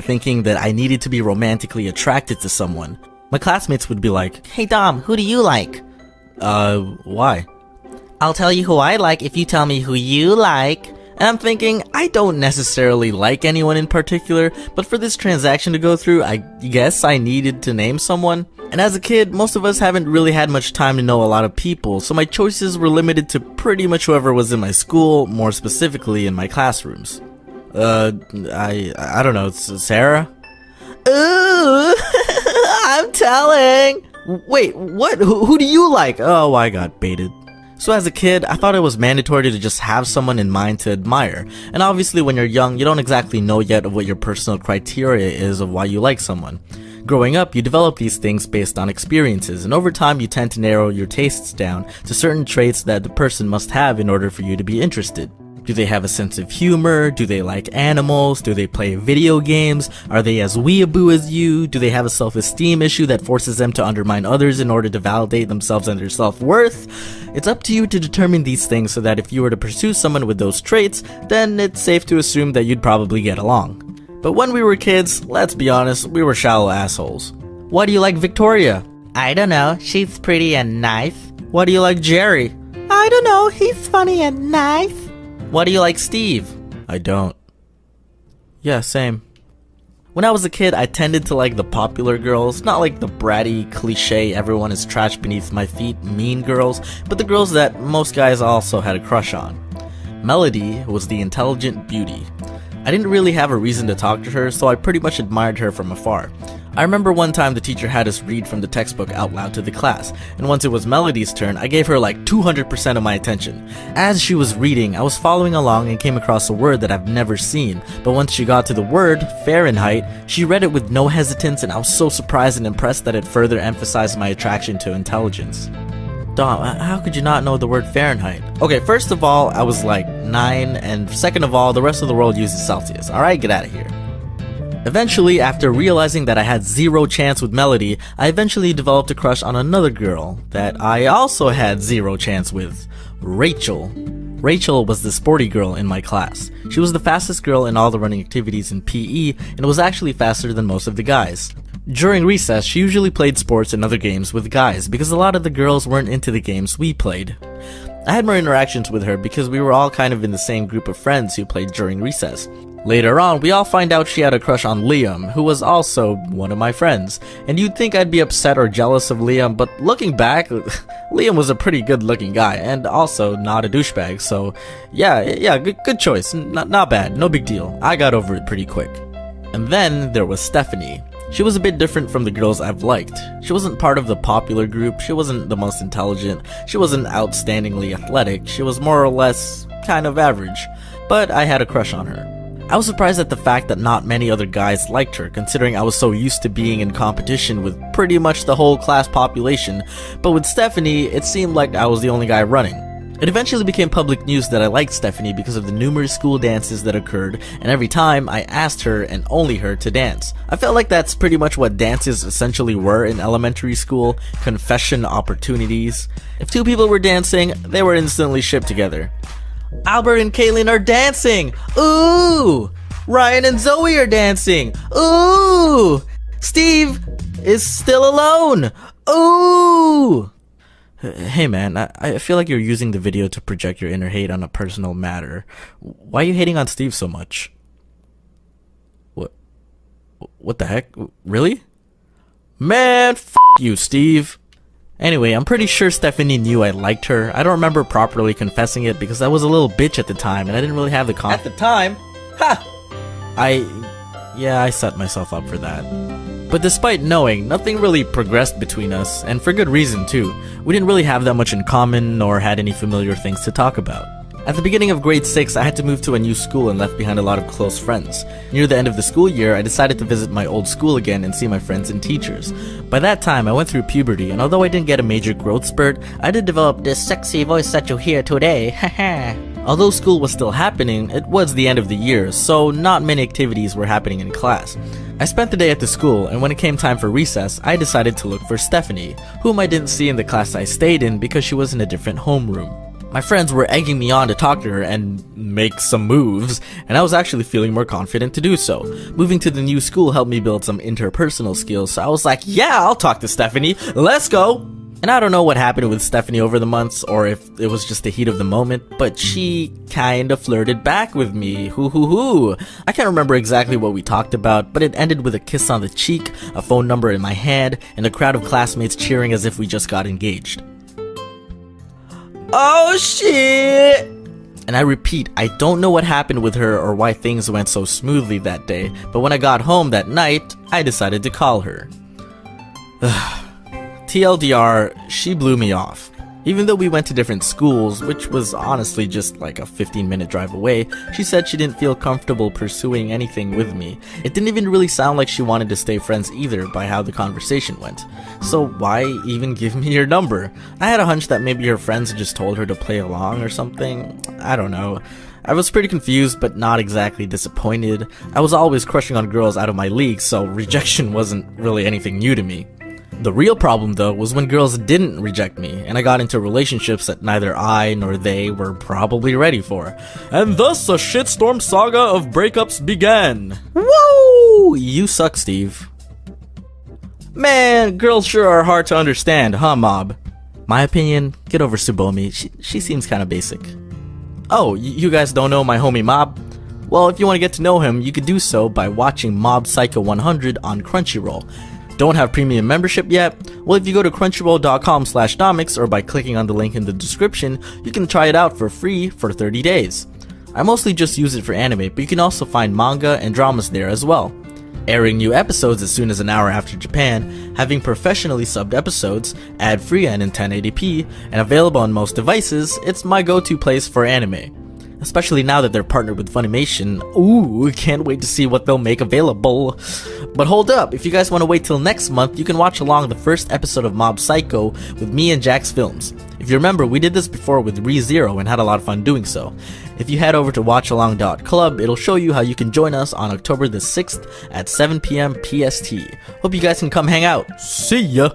thinking that I needed to be romantically attracted to someone. My classmates would be like, "Hey Dom, who do you like?" Why? "I'll tell you who I like if you tell me who you like." And I'm thinking, I don't necessarily like anyone in particular, but for this transaction to go through, I guess I needed to name someone. And as a kid, most of us haven't really had much time to know a lot of people, so my choices were limited to pretty much whoever was in my school, more specifically in my classrooms. I don't know, Sarah? Ooh, I'm telling! Wait, what? Who do you like? Oh, I got baited. So as a kid, I thought it was mandatory to just have someone in mind to admire. And obviously when you're young, you don't exactly know yet of what your personal criteria is of why you like someone. Growing up, you develop these things based on experiences, and over time you tend to narrow your tastes down to certain traits that the person must have in order for you to be interested. Do they have a sense of humor? Do they like animals? Do they play video games? Are they as weeaboo as you? Do they have a self-esteem issue that forces them to undermine others in order to validate themselves and their self-worth? It's up to you to determine these things so that if you were to pursue someone with those traits, then it's safe to assume that you'd probably get along. But when we were kids, let's be honest, we were shallow assholes. Why do you like Victoria? I don't know, she's pretty and nice. Why do you like Jerry? I don't know, he's funny and nice. Why do you like Steve? I don't. Yeah, same. When I was a kid, I tended to like the popular girls, not like the bratty, cliche, everyone is trash beneath my feet, mean girls, but the girls that most guys also had a crush on. Melody was the intelligent beauty. I didn't really have a reason to talk to her, so I pretty much admired her from afar. I remember one time the teacher had us read from the textbook out loud to the class, and once it was Melody's turn, I gave her like 200% of my attention. As she was reading, I was following along and came across a word that I've never seen, but once she got to the word, Fahrenheit, she read it with no hesitance, and I was so surprised and impressed that it further emphasized my attraction to intelligence. Dom, how could you not know the word Fahrenheit? Okay, first of all, I was like 9, and second of all, the rest of the world uses Celsius. Alright, get out of here. Eventually, after realizing that I had zero chance with Melody, I eventually developed a crush on another girl that I also had zero chance with, Rachel. Rachel was the sporty girl in my class. She was the fastest girl in all the running activities in PE, and was actually faster than most of the guys. During recess, she usually played sports and other games with guys because a lot of the girls weren't into the games we played. I had more interactions with her because we were all kind of in the same group of friends who played during recess. Later on, we all find out she had a crush on Liam, who was also one of my friends. And you'd think I'd be upset or jealous of Liam, but looking back, Liam was a pretty good looking guy, and also not a douchebag, so yeah, good choice, not bad, no big deal. I got over it pretty quick. And then there was Stephanie. She was a bit different from the girls I've liked. She wasn't part of the popular group, she wasn't the most intelligent, she wasn't outstandingly athletic, she was more or less kind of average, but I had a crush on her. I was surprised at the fact that not many other guys liked her, considering I was so used to being in competition with pretty much the whole class population, but with Stephanie, it seemed like I was the only guy running. It eventually became public news that I liked Stephanie because of the numerous school dances that occurred, and every time I asked her and only her to dance. I felt like that's pretty much what dances essentially were in elementary school, confession opportunities. If two people were dancing, they were instantly shipped together. Albert and Kaylin are dancing! Ooh! Ryan and Zoe are dancing! Ooh! Steve is still alone! Ooh! Hey man, I feel like you're using the video to project your inner hate on a personal matter. Why are you hating on Steve so much? What the heck? Really? Man, f*** you, Steve. Anyway, I'm pretty sure Stephanie knew I liked her. I don't remember properly confessing it because I was a little bitch at the time and I didn't really have the confidence. At the time? Ha! I set myself up for that. But despite knowing, nothing really progressed between us, and for good reason too. We didn't really have that much in common, nor had any familiar things to talk about. At the beginning of grade 6, I had to move to a new school and left behind a lot of close friends. Near the end of the school year, I decided to visit my old school again and see my friends and teachers. By that time, I went through puberty, and although I didn't get a major growth spurt, I did develop this sexy voice that you hear today, haha. Although school was still happening, it was the end of the year, so not many activities were happening in class. I spent the day at the school, and when it came time for recess, I decided to look for Stephanie, whom I didn't see in the class I stayed in because she was in a different homeroom. My friends were egging me on to talk to her and make some moves, and I was actually feeling more confident to do so. Moving to the new school helped me build some interpersonal skills, so I was like, yeah, I'll talk to Stephanie, let's go! And I don't know what happened with Stephanie over the months, or if it was just the heat of the moment, but she kinda flirted back with me, hoo. I can't remember exactly what we talked about, but it ended with a kiss on the cheek, a phone number in my hand, and a crowd of classmates cheering as if we just got engaged. Oh shit! And I repeat, I don't know what happened with her or why things went so smoothly that day, but when I got home that night, I decided to call her. TLDR, she blew me off. Even though we went to different schools, which was honestly just like a 15-minute drive away, she said she didn't feel comfortable pursuing anything with me. It didn't even really sound like she wanted to stay friends either by how the conversation went. So why even give me your number? I had a hunch that maybe her friends had just told her to play along or something. I don't know. I was pretty confused, but not exactly disappointed. I was always crushing on girls out of my league, so rejection wasn't really anything new to me. The real problem though was when girls didn't reject me, and I got into relationships that neither I nor they were probably ready for. And thus a shitstorm saga of breakups began. Woo! You suck, Steve. Man, girls sure are hard to understand, huh, Mob? My opinion, get over Tsubomi, she seems kinda basic. Oh, you guys don't know my homie Mob? Well, if you want to get to know him, you could do so by watching Mob Psycho 100 on Crunchyroll. Don't have premium membership yet? Well, if you go to crunchyroll.com/Domix or by clicking on the link in the description, you can try it out for free for 30 days. I mostly just use it for anime, but you can also find manga and dramas there as well. Airing new episodes as soon as an hour after Japan, having professionally subbed episodes, ad-free and in 1080p, and available on most devices, it's my go-to place for anime. Especially now that they're partnered with Funimation. Ooh, can't wait to see what they'll make available. But hold up, if you guys want to wait till next month, you can watch along the first episode of Mob Psycho with me and Jax Films. If you remember, we did this before with ReZero and had a lot of fun doing so. If you head over to watchalong.club, it'll show you how you can join us on October the 6th at 7 p.m. PST. Hope you guys can come hang out. See ya!